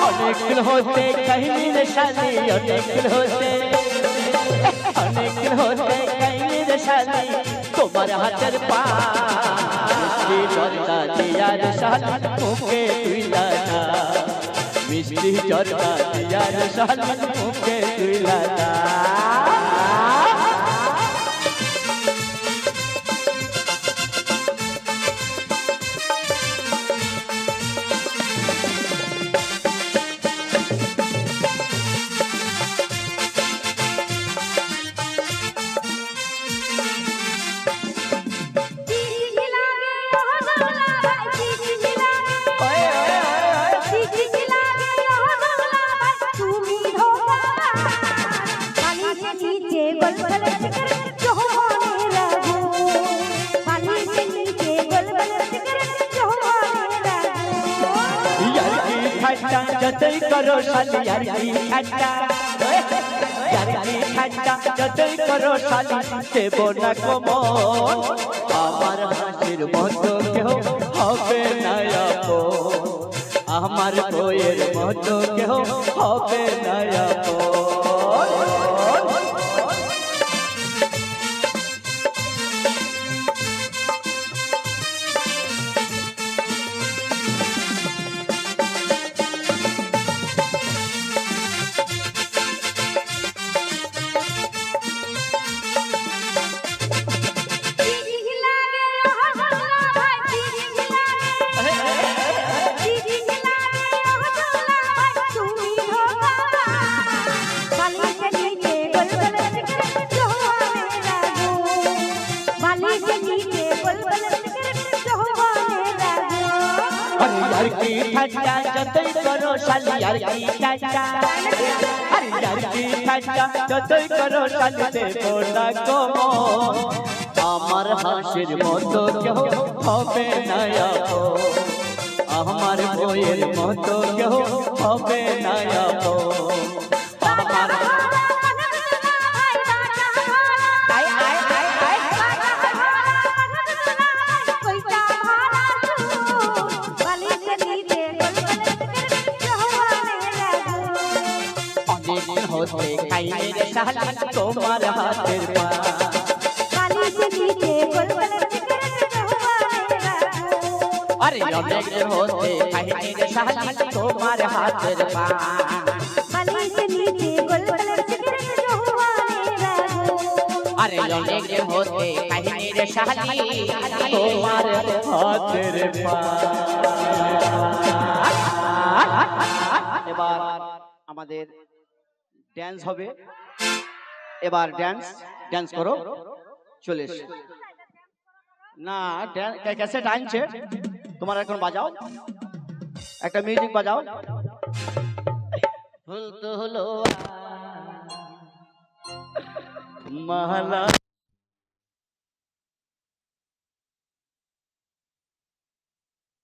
अनेक होते कहीं निशानी अनेक होते कहीं निशानी तुम्हार हाथेर मिष्टी जर्दा दियार शाली मुखे तुइलाना मिष्टी जर्दा दियार शाली मुखे तुइलाना जतई करो शाली यार की ठाट्टा जतई करो शाली देबो ना कमन आमार हासिर मतो केउ होबे ना आपन आमार बोयेर मतो केउ होबे ना आपन ठाट्टा जतई करो शाली यार की ठाट्टा अरे यार की ठाट्टा जतई करो शाली देबो ना कमन आमार हासिर मतो केउ होबे ना आपन आमार बोयेर मतो केउ होबे ना आपन होते खाइने रे शाली तुम्हार हाथेर काली से नीचे गोलगोल अरे अनेक होते खाइने रे शाली तुम्हार हाथेर काली से नीचे गोलगोल अरे अनेक होते खाइने रे शाली तुम्हार हाथेर এবার আমাদের ড্যান্স হবে এবার ড্যান্স করো চলে এসো না ক্যাসেট আনছে তোমার এখন বাজাও একটা মিউজিক বাজাও ভুল তো হলো মালা